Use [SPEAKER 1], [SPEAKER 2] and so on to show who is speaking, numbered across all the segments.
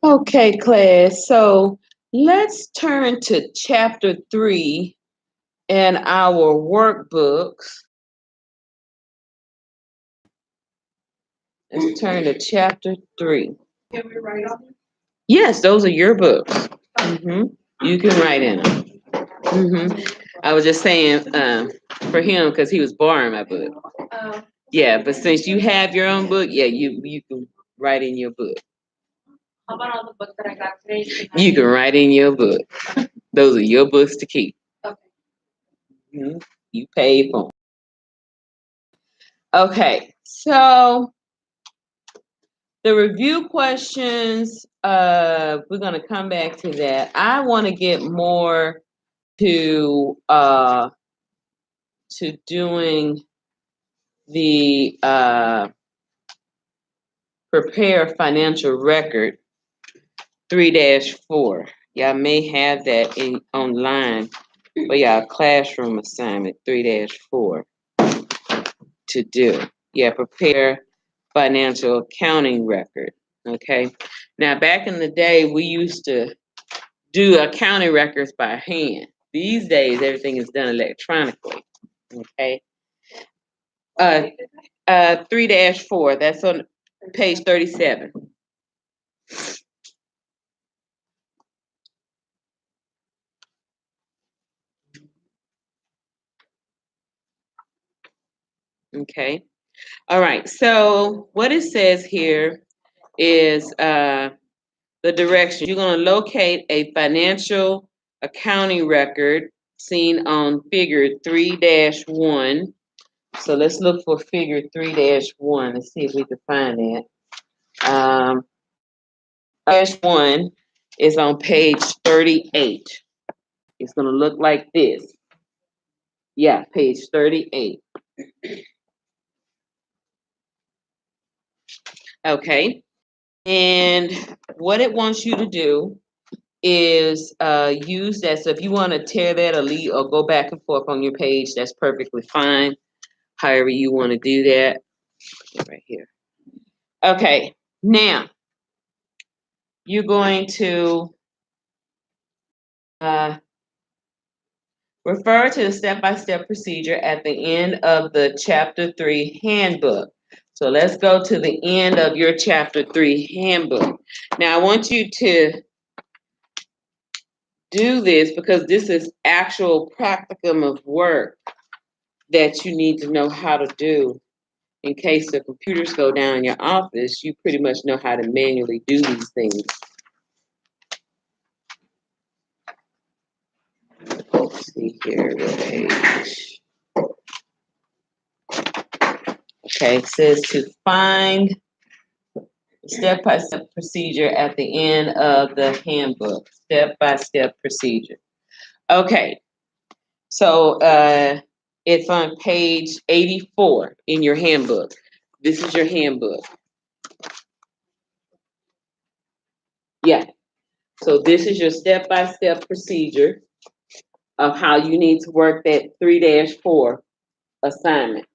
[SPEAKER 1] Okay, class. So let's turn to chapter 3 in our workbooks. Let's turn to chapter 3.
[SPEAKER 2] Can we write on them?
[SPEAKER 1] Yes, those are your books. You can write in them. I was just saying for him because he was borrowing my book. Yeah, but since you have your own book, yeah, you can write in your book.
[SPEAKER 2] How about all the books that I got today?
[SPEAKER 1] You can write in your book. Those are your books to keep.
[SPEAKER 2] Okay.
[SPEAKER 1] You paid for them. Okay, so the review questions, we're gonna come back to that. I want to get more to doing the prepare financial record 3-4. Y'all may have that in online for y'all classroom assignment 3-4 to do. Yeah, prepare financial accounting record. Okay. Now back in the day, we used to do accounting records by hand. These days, everything is done electronically. Okay. 3-4. That's on page 37. Okay. All right. So what it says here is the direction. You're going to locate a financial accounting record seen on figure 3-1. So let's look for figure 3-1 and see if we can find that. 1 is on page 38. It's going to look like this. Yeah, page 38. Okay. And what it wants you to do is use that. So if you want to tear that or leave or go back and forth on your page, that's perfectly fine. However you want to do that. Right here. Okay. Now, you're going to refer to the step-by-step procedure at the end of the chapter 3 handbook. So let's go to the end of your chapter 3 handbook. Now I want you to do this because this is actual practicum of work that you need to know how to do. In case the computers go down in your office, you pretty much know how to manually do these things. Let's see here, what page? Okay, it says to find step-by-step procedure at the end of the handbook. Step-by-step procedure. Okay, so it's on page 84 in your handbook. This is your handbook. Yeah. So this is your step-by-step procedure of how you need to work that 3-4 assignment.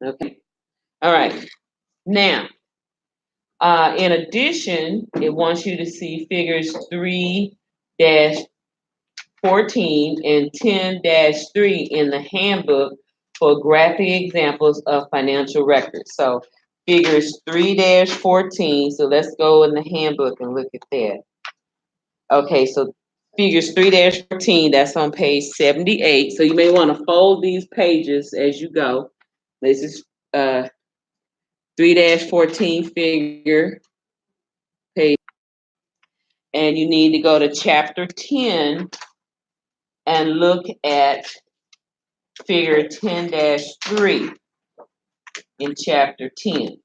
[SPEAKER 1] Okay. All right. Now, in addition, it wants you to see figures 3-14 and 10-3 in the handbook for graphic examples of financial records. So figures 3-14. So let's go in the handbook and look at that. Okay, so figures 3-14, that's on page 78. So you may want to fold these pages as you go. This is 3-14 figure page. And you need to go to chapter 10 and look at figure 10-3 in chapter 10.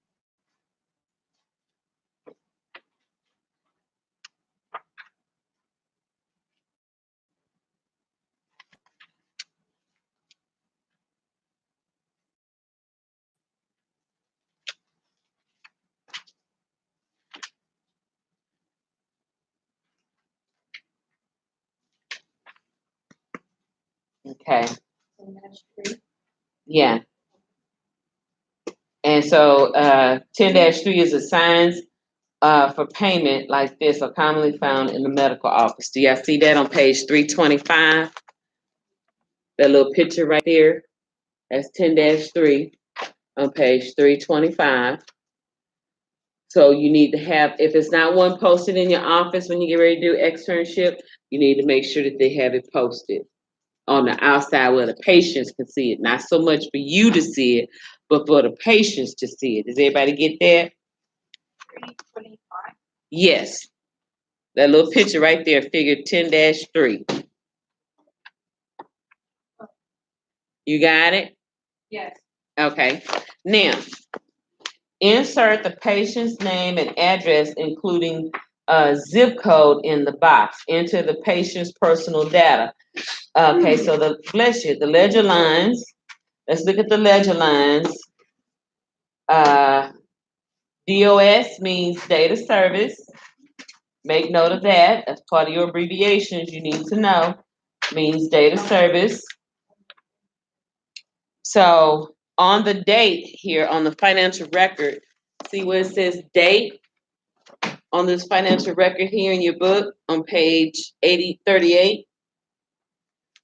[SPEAKER 1] Okay. Yeah. And so 10-3 is assigns for payment like this are commonly found in the medical office. Do y'all see that on page 325? That little picture right there? That's 10-3 on page 325. So you need to have, if it's not one posted in your office when you get ready to do externship, you need to make sure that they have it posted on the outside where the patients can see it. Not so much for you to see it, but for the patients to see it. Does everybody get that?
[SPEAKER 2] 325.
[SPEAKER 1] Yes. That little picture right there, figure 10-3. You got it?
[SPEAKER 2] Yes.
[SPEAKER 1] Okay. Now, insert the patient's name and address, including a zip code in the box. Enter the patient's personal data. Okay, so the ledger lines. Let's look at the ledger lines. DOS means data service. Make note of that. That's part of your abbreviations you need to know. Means data service. So on the date here on the financial record, see where it says date on this financial record here in your book on page 38.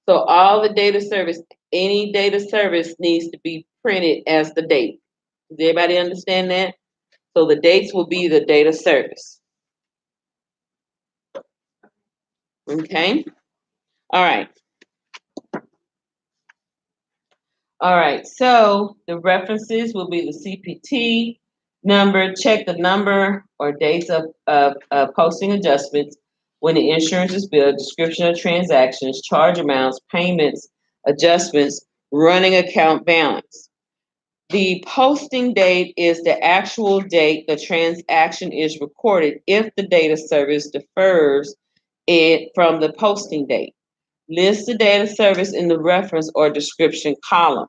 [SPEAKER 1] So all the data service, any data service needs to be printed as the date. Does everybody understand that? So the dates will be the data service. Okay? All right. All right, so the references will be the CPT number, check the number or dates of posting adjustments when the insurance is billed, description of transactions, charge amounts, payments, adjustments, running account balance. The posting date is the actual date the transaction is recorded if the data service defers it from the posting date. List the data service in the reference or description column.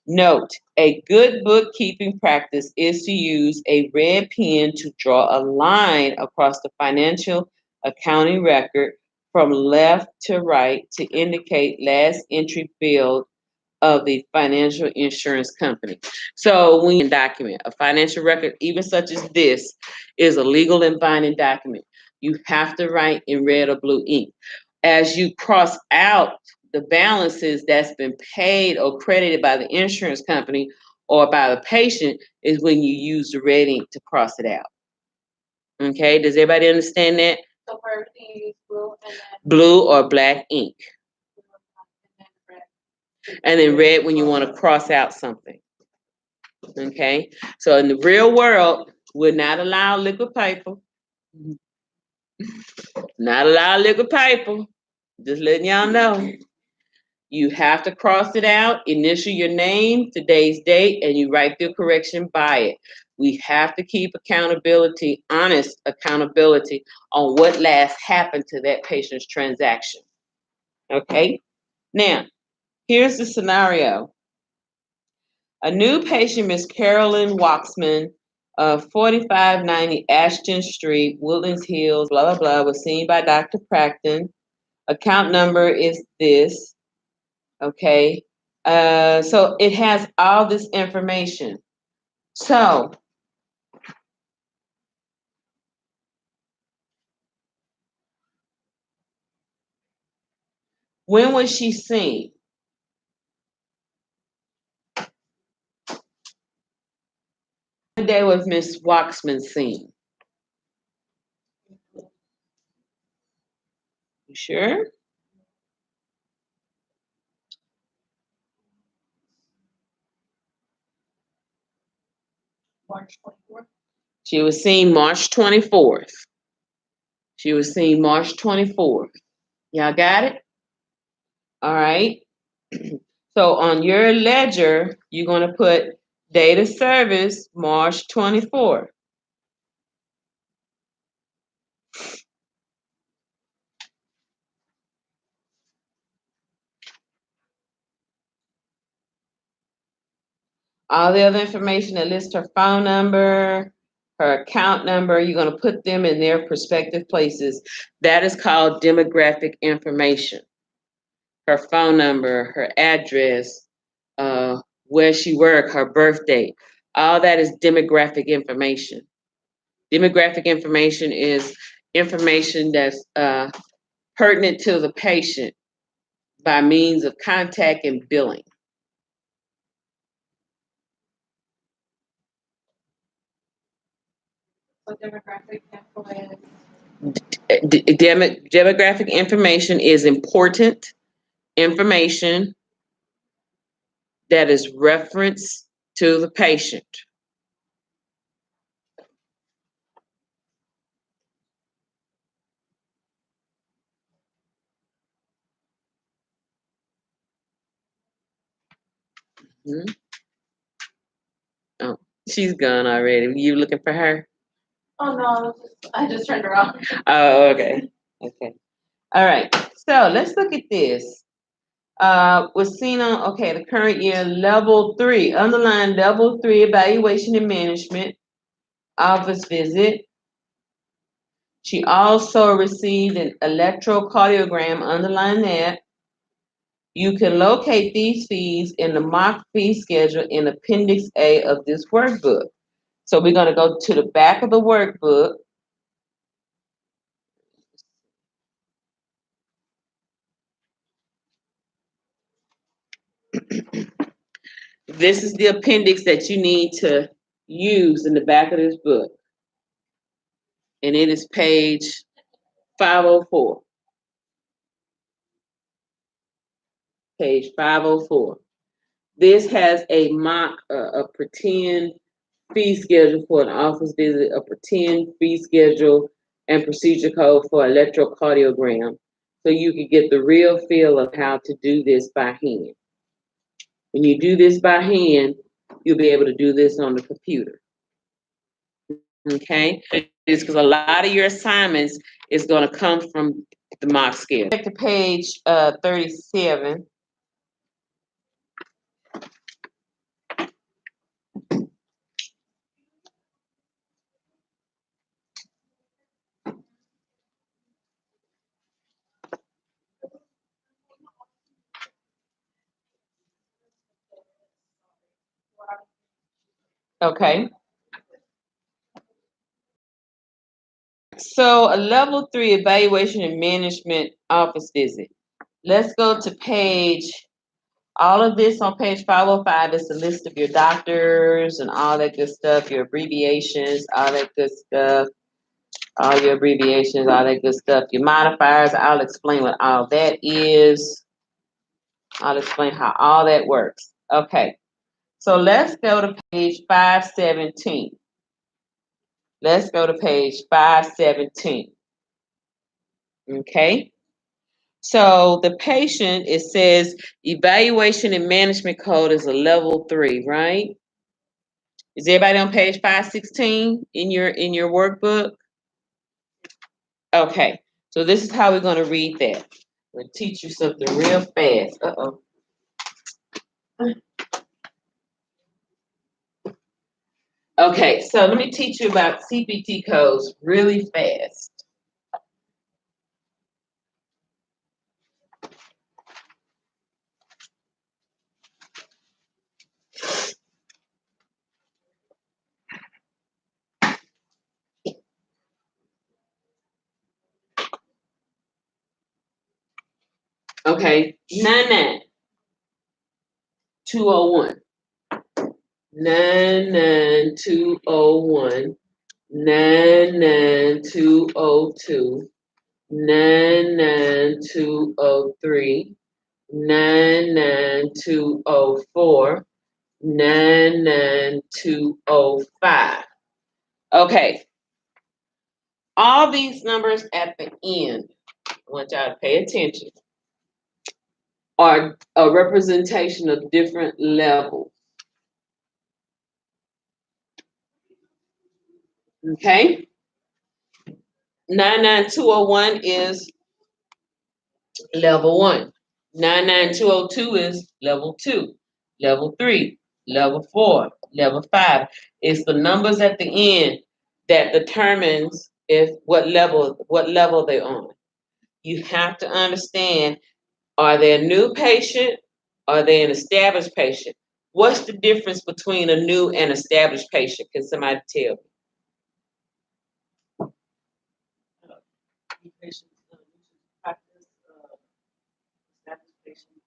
[SPEAKER 1] Note, a good bookkeeping practice is to use a red pen to draw a line across the financial accounting record from left to right to indicate last entry field of the financial insurance company. So when you document a financial record, even such as this, is a legal and binding document. You have to write in red or blue ink. As you cross out the balances that's been paid or credited by the insurance company or by the patient is when you use the red ink to cross it out. Okay, does everybody understand that?
[SPEAKER 2] So for everything you use blue and then
[SPEAKER 1] Blue or black ink.
[SPEAKER 2] red.
[SPEAKER 1] And then red when you want to cross out something. Okay, so in the real world, we're not allowed liquid paper. Not allowed liquid paper. Just letting y'all know. You have to cross it out, initial your name, today's date, and you write the correction by it. We have to keep accountability, honest accountability on what last happened to that patient's transaction. Okay? Now, here's the scenario. A new patient, Miss Carolyn Waxman, of 4590 Ashton Street, Woodlands Hills, blah, blah, blah, was seen by Dr. Practon. Account number is this. Okay, so it has all this information. So when was she seen? What day was Miss Waxman seen? You sure?
[SPEAKER 2] March 24th.
[SPEAKER 1] She was seen March 24th. She was seen March 24th. Y'all got it? All right. So on your ledger, you're going to put date of service March 24th. All the other information that lists her phone number, her account number, you're going to put them in their prospective places. That is called demographic information. Her phone number, her address, where she worked, her birth date. All that is demographic information. Demographic information is information that's pertinent to the patient by means of contact and billing.
[SPEAKER 2] So demographic info
[SPEAKER 1] Demographic information is important information that is reference to the patient. Hmm? Oh, she's gone already. You looking for her?
[SPEAKER 2] Oh no, I just turned around.
[SPEAKER 1] Oh, okay. Okay. All right. So let's look at this. Was seen on, okay, the current year, level 3, underline level 3 evaluation and management office visit. She also received an electrocardiogram, underline that. You can locate these fees in the mock fee schedule in Appendix A of this workbook. So we're going to go to the back of the workbook. This is the appendix that you need to use in the back of this book. And it is page 504. Page 504. This has a mock, a pretend fee schedule for an office visit, a pretend fee schedule and procedure code for electrocardiogram. So you can get the real feel of how to do this by hand. When you do this by hand, you'll be able to do this on the computer. Okay? It's because a lot of your assignments is going to come from the mock schedule. Back to page 37. Okay. So a level 3 evaluation and management office visit. Let's go to page, all of this on page 505 is the list of your doctors and all that good stuff, your abbreviations, all that good stuff, all your abbreviations, all that good stuff, your modifiers. I'll explain what all that is. I'll explain how all that works. Okay, so let's go to page 517. Let's go to page 517. Okay. So the patient, it says evaluation and management code is a level 3, right? Is everybody on page 516 in your workbook? Okay, so this is how we're going to read that. I'm going to teach you something real fast. Uh-oh. Okay, so let me teach you about CPT codes really fast. Okay, 99201. 99201. 99202. 99203. 99204. 99205. Okay, all these numbers at the end, I want y'all to pay attention, are a representation of different levels. Okay? 99201 is level 1. 99202 is level 2, level 3, level 4, level 5. It's the numbers at the end that determines if what level they're on. You have to understand, are they a new patient? Are they an established patient? What's the difference between a new and established patient? Can somebody tell me?
[SPEAKER 3] New patients usually practice, established patients,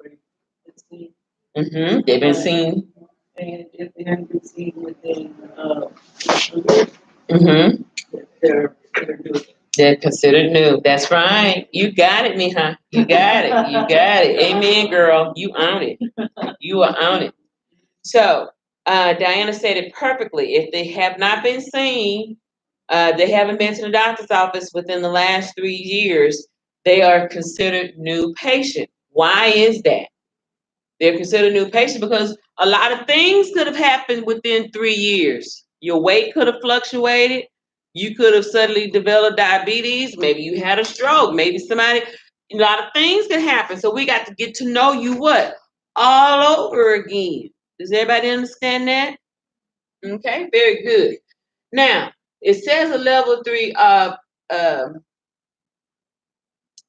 [SPEAKER 3] very good seen.
[SPEAKER 1] They've been seen.
[SPEAKER 3] And if they haven't been seen within, a year,
[SPEAKER 1] Mm-hmm.
[SPEAKER 3] they're new.
[SPEAKER 1] They're considered new. That's right. You got it, Mija. You got it. You got it. Amen, girl. You own it. You are on it. So, Diana said it perfectly. If they have not been seen, they haven't been to the doctor's office within the last 3 years, they are considered new patient. Why is that? They're considered new patient because a lot of things could have happened within 3 years. Your weight could have fluctuated. You could have suddenly developed diabetes. Maybe you had a stroke. Maybe a lot of things could happen. So we got to get to know you what? All over again. Does everybody understand that? Okay, very good. Now, it says a level 3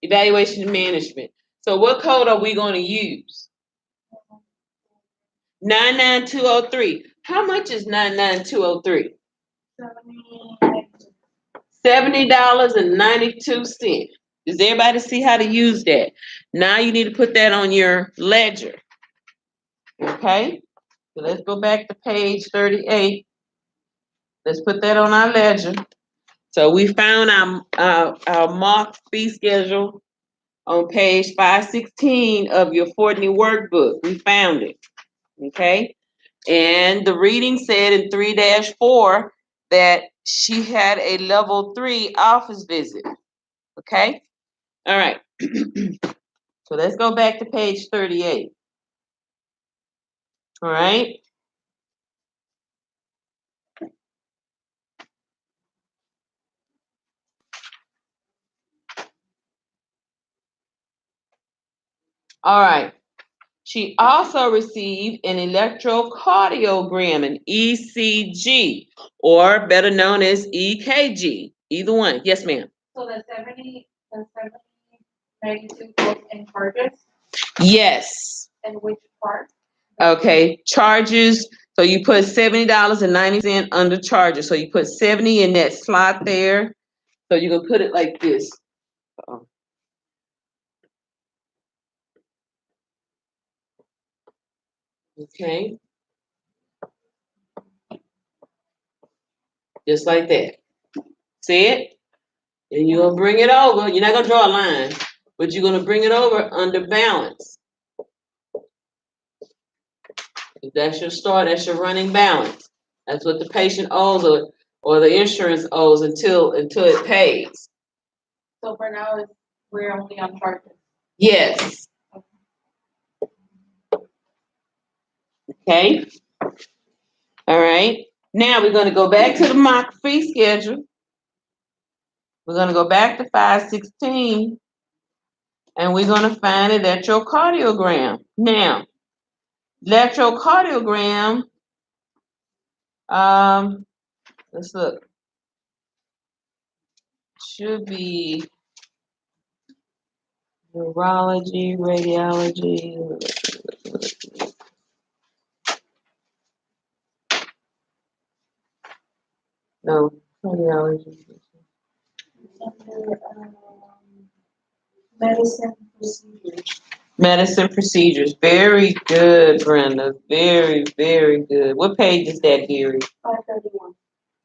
[SPEAKER 1] evaluation and management. So what code are we going to use? 99203. How much is 99203? $70.92. Does everybody see how to use that? Now you need to put that on your ledger. Okay? So let's go back to page 38. Let's put that on our ledger. So we found our marked fee schedule on page 516 of your Fordney Workbook. We found it. Okay? And the reading said in 3-4 that she had a level 3 office visit. Okay? All right. So let's go back to page 38. All right. All right. She also received an electrocardiogram, an ECG, or better known as EKG. Either one. Yes, ma'am.
[SPEAKER 2] So the 92 goes in charges,
[SPEAKER 1] Yes.
[SPEAKER 2] and which part?
[SPEAKER 1] Okay. Charges. So you put $70.90 under charges. So you put 70 in that slot there. So you can put it like this. Okay. Just like that. See it? And you're gonna bring it over. You're not gonna draw a line, but you're gonna bring it over under balance. If that's your start, that's your running balance. That's what the patient owes or the insurance owes until it pays.
[SPEAKER 2] So for now, we're only on charges.
[SPEAKER 1] Yes. Okay. All right. Now we're gonna go back to the mock fee schedule. We're gonna go back to 516, and we're gonna find it at your cardiogram. Now, electrocardiogram. Let's look. Should be neurology, radiology. No, cardiology.
[SPEAKER 2] Medicine procedures.
[SPEAKER 1] Medicine procedures. Very good, Brenda. Very, very good. What page is that, dearie?
[SPEAKER 2] 531.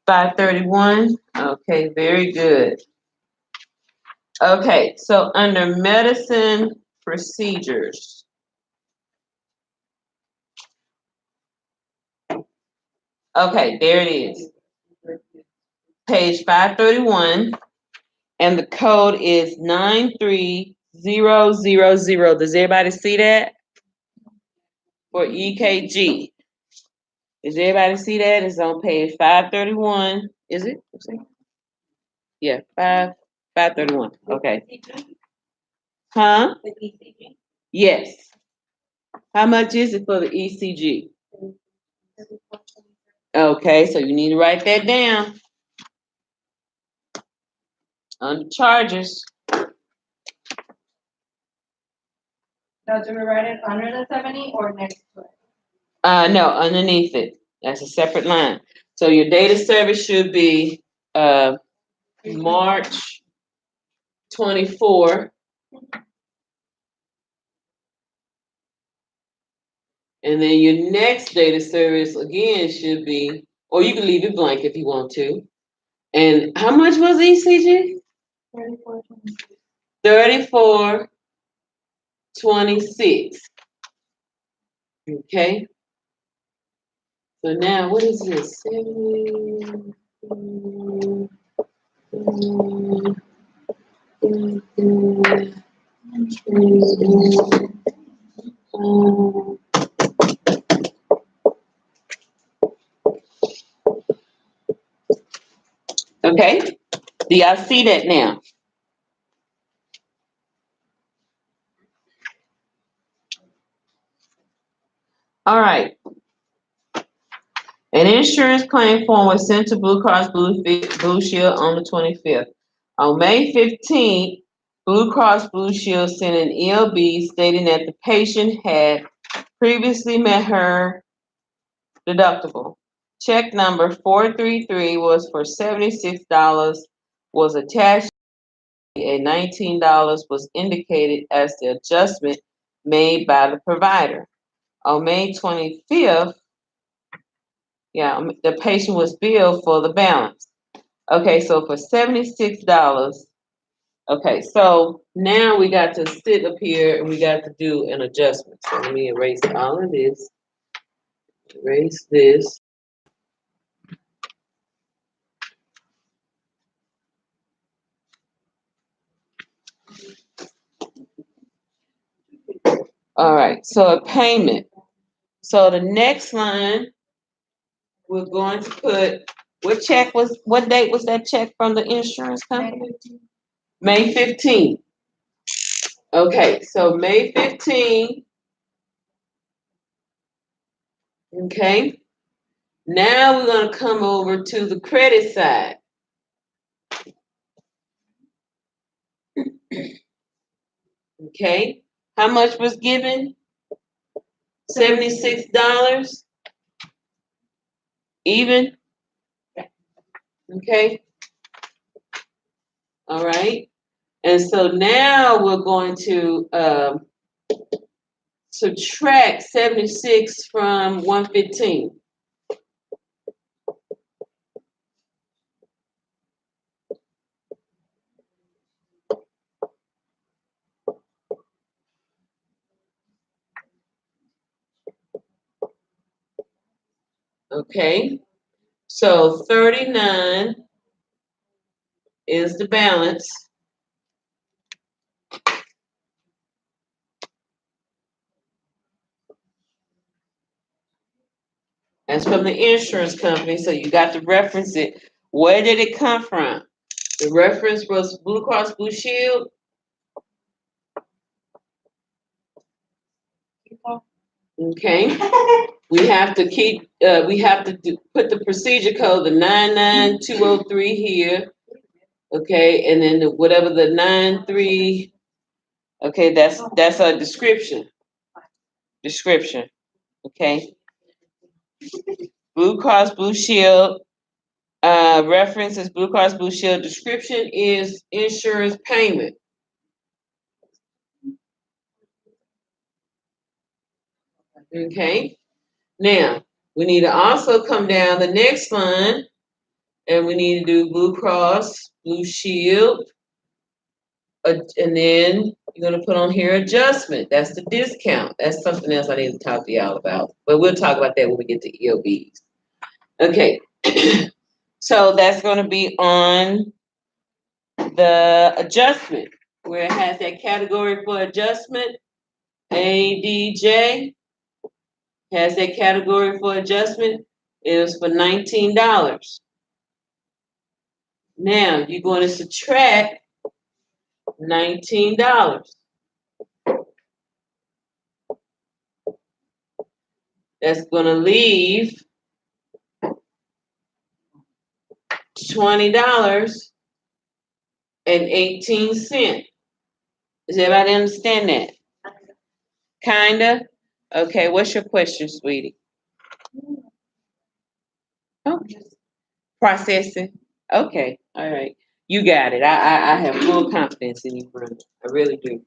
[SPEAKER 1] 531? Okay, very good. Okay, so under medicine procedures. Okay, there it is. Page 531. And the code is 93000. Does everybody see that? For EKG. Does everybody see that? It's on page 531. Is it? Yeah, 531. Okay. Huh?
[SPEAKER 2] The ECG.
[SPEAKER 1] Yes. How much is it for the ECG? Okay, so you need to write that down. Under charges.
[SPEAKER 2] Now, do we write it under the 70 or next to it?
[SPEAKER 1] No, underneath it. That's a separate line. So your data service should be March 24. And then your next data service again should be, or you can leave it blank if you want to. And how much was ECG? 34.26. Okay. So now what is this? 70. Okay. Do y'all see that now? All right. An insurance claim form was sent to Blue Cross Blue Shield on the 25th. On May 15th, Blue Cross Blue Shield sent an ELB stating that the patient had previously met her deductible. Check number 433 was for $76, was attached, and $19 was indicated as the adjustment made by the provider. On May 25th, the patient was billed for the balance. Okay, so for $76. Okay, so now we got to sit up here and we got to do an adjustment. So let me erase all of this. Erase this. All right, so a payment. So the next line, we're going to put, what date was that check from the insurance company? May 15th. Okay, so May 15th. Okay. Now we're going to come over to the credit side. Okay. How much was given? $76. Even? Okay. All right. And so now we're going to subtract 76 from 115. Okay. So 39 is the balance. That's from the insurance company, so you got to reference it. Where did it come from? The reference was Blue Cross Blue Shield. Okay. We have to put the procedure code, the 99203 here. Okay, and then whatever the 93. Okay, that's a description. Okay. Blue Cross Blue Shield. Reference is Blue Cross Blue Shield. Description is insurance payment. Okay. Now we need to also come down the next line, and we need to do Blue Cross Blue Shield, and then you're gonna put on here adjustment. That's the discount. That's something else I need to talk to y'all about, but we'll talk about that when we get to EOBs. Okay. So that's going to be on the adjustment, where it has that category for adjustment. ADJ has that category for adjustment. It was for $19. Now you're going to subtract $19. That's going to leave $20.18. Does everybody understand that? Kinda? Okay, what's your question, sweetie? Oh, processing. Okay, all right. You got it. I have full confidence in you, Brenda. I really do.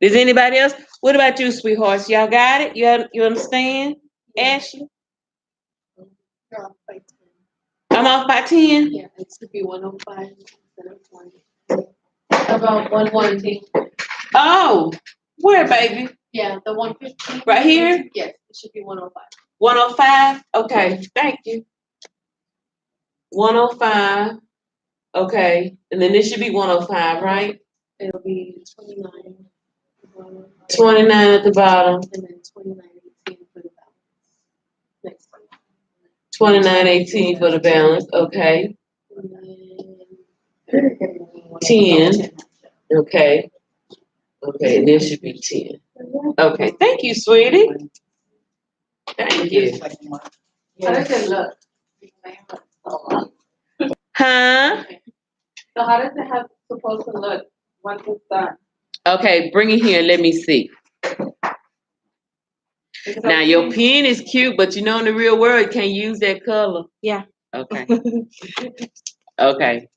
[SPEAKER 1] Does anybody else? What about you, sweethearts? Y'all got it? You understand? Ashley?
[SPEAKER 2] You're off by 10.
[SPEAKER 1] I'm off by 10?
[SPEAKER 2] Yeah, it should be 105 instead of 20. About 115.
[SPEAKER 1] Oh, where, baby?
[SPEAKER 2] Yeah, the 115.
[SPEAKER 1] Right here?
[SPEAKER 2] Yes, it should be 105.
[SPEAKER 1] 105? Okay, thank you. 105. Okay. And then this should be 105, right?
[SPEAKER 2] It'll be 29.
[SPEAKER 1] 29 at the bottom.
[SPEAKER 2] And then 29.18 for the balance. Next one.
[SPEAKER 1] 29.18 for the balance. Okay.
[SPEAKER 2] And then
[SPEAKER 1] 10. Okay. Okay, and this should be 10. Okay, thank you, sweetie. Thank you.
[SPEAKER 2] How does it look?
[SPEAKER 1] Huh?
[SPEAKER 2] So how does it have supposed to look once it's done?
[SPEAKER 1] Okay, bring it here. Let me see. Now, your pen is cute, but you know in the real world, you can't use that color.
[SPEAKER 2] Yeah.
[SPEAKER 1] Okay. Okay.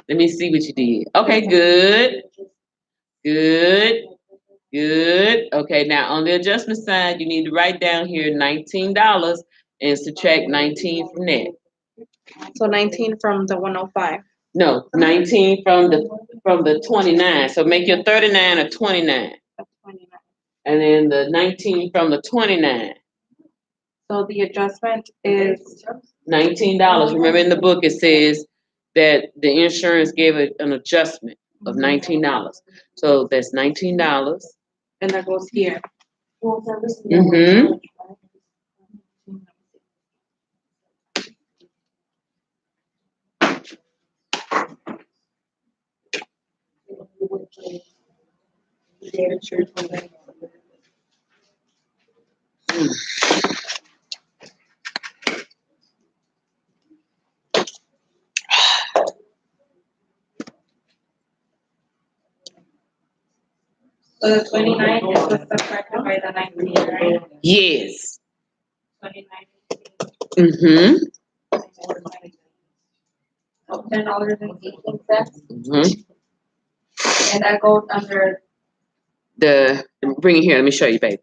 [SPEAKER 1] Let me see what you did. Okay, good. Good. Good. Okay, now on the adjustment side, you need to write down here $19 and subtract 19 from that.
[SPEAKER 2] So 19 from the 105.
[SPEAKER 1] No, 19 from the 29. So make your 39 a 29.
[SPEAKER 2] That's 29.
[SPEAKER 1] And then the 19 from the 29.
[SPEAKER 2] So the adjustment is
[SPEAKER 1] $19. Remember in the book it says that the insurance gave it an adjustment of $19. So that's $19.
[SPEAKER 2] and that goes here.
[SPEAKER 1] Mm-hmm.
[SPEAKER 2] So the 29 is subtracted by the 19, right?
[SPEAKER 1] Yes.
[SPEAKER 2] 29.
[SPEAKER 1] Mm-hmm.
[SPEAKER 2] So $10.18.
[SPEAKER 1] Mm-hmm.
[SPEAKER 2] And that goes under
[SPEAKER 1] Bring it here, let me show you, baby.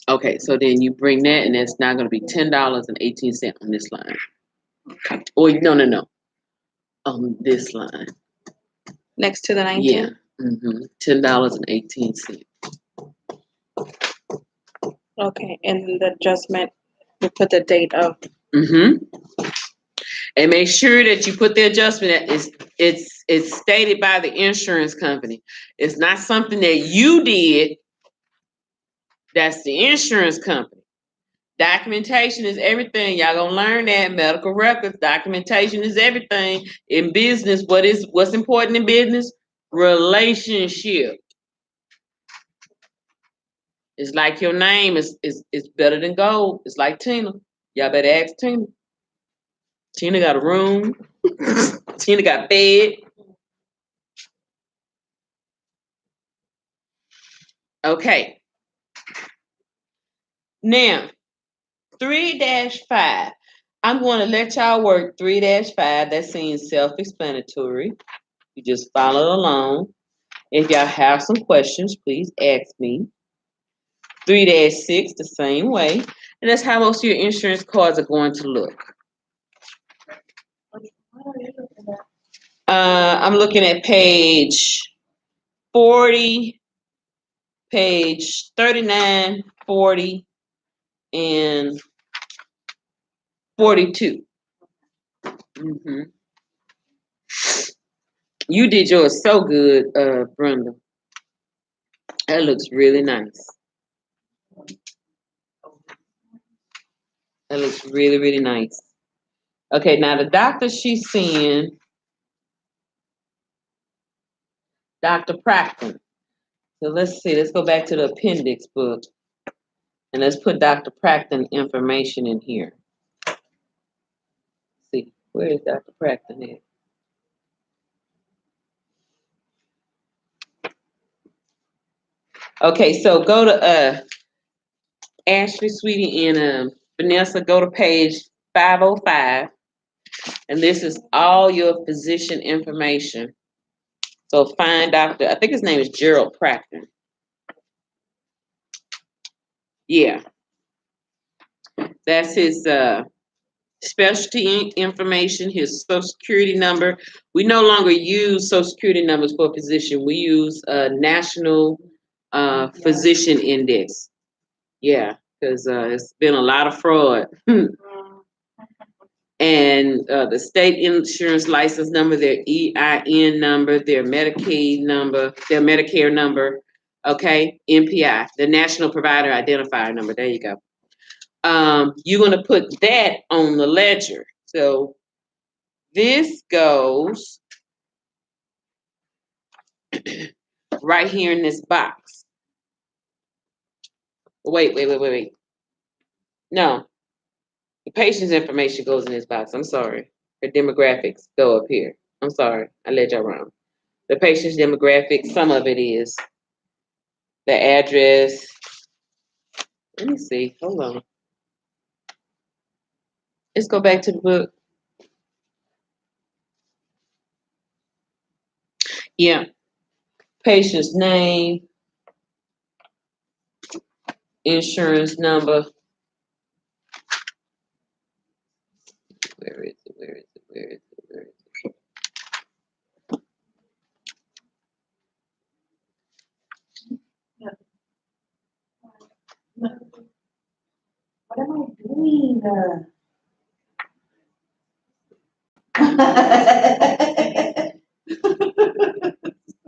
[SPEAKER 1] Okay, so then you bring that and it's now gonna be $10.18 on this line. Or no. On this line.
[SPEAKER 2] next to the 19.
[SPEAKER 1] Yeah. Mm-hmm. $10.18.
[SPEAKER 2] Okay, and the adjustment, we put the date of.
[SPEAKER 1] Mm-hmm. And make sure that you put the adjustment that it's stated by the insurance company. It's not something that you did. That's the insurance company. Documentation is everything. Y'all gonna learn that. Medical records, documentation is everything. In business, what's important in business? Relationship. It's like your name is better than gold. It's like Tina. Y'all better ask Tina. Tina got a room. Tina got bed. Okay. Now, 3-5. I'm going to let y'all work 3-5. That seems self-explanatory. You just follow along. If y'all have some questions, please ask me. 3-6, the same way. And that's how most of your insurance cards are going to look. I'm looking at page 40, page 39, 40, and 42. Mm-hmm. You did yours so good, Brenda. That looks really nice. That looks really, really nice. Okay, now the doctor she's seeing, Dr. Proctor. So let's see, let's go back to the appendix book and let's put Dr. Proctor information in here. See, where is Dr. Proctor at? Okay, so go to Ashley, Sweetie, and Vanessa, go to page 505, and this is all your physician information. So find Dr. I think his name is Gerald Proctor. Yeah, that's his specialty information, his social security number. We no longer use social security numbers for a physician. We use a national physician index. Yeah, because it's been a lot of fraud. And the state insurance license number, their EIN number, their Medicaid number, their Medicare number, okay, NPI, the National Provider Identifier number. There you go. You're going to put that on the ledger. So this goes right here in this box. Wait. No, the patient's information goes in this box. I'm sorry. Her demographics go up here. I'm sorry. I led y'all wrong. The patient's demographics, some of it is the address. Let me see. Hold on. Let's go back to the book. Yeah. Patient's name, insurance number. Where is it?
[SPEAKER 2] What am I doing?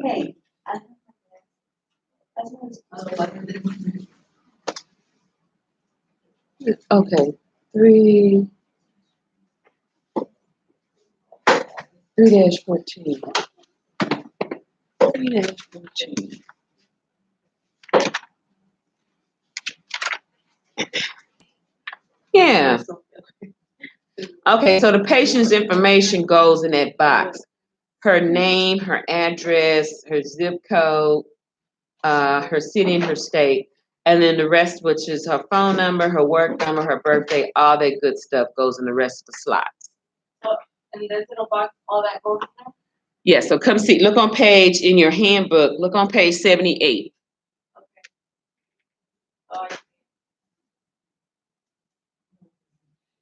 [SPEAKER 2] Hey.
[SPEAKER 1] Okay. 3-14. 3-14. Yeah. Okay, so the patient's information goes in that box. Her name, her address, her zip code, her city and her state, and then the rest, which is her phone number, her work number, her birthday, all that good stuff goes in the rest of the slots.
[SPEAKER 2] So, and this little box, all that goes in there?
[SPEAKER 1] Yeah, so come see, look on page, in your handbook, look on page 78.
[SPEAKER 2] Okay.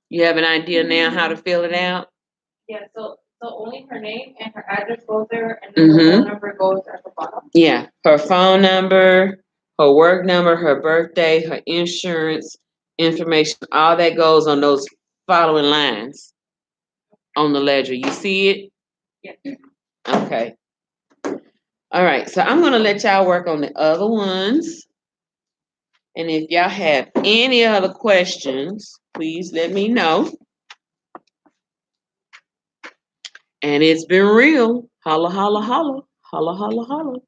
[SPEAKER 1] You have an idea now how to fill it out?
[SPEAKER 2] Yeah, so only her name and her address goes there, and then the phone number goes at the bottom.
[SPEAKER 1] Yeah, her phone number, her work number, her birthday, her insurance information, all that goes on those following lines on the ledger. You see it?
[SPEAKER 2] Yeah.
[SPEAKER 1] Okay. All right, so I'm gonna let y'all work on the other ones. And if y'all have any other questions, please let me know. And it's been real. Holla, holla, holla. Holla, holla, holla.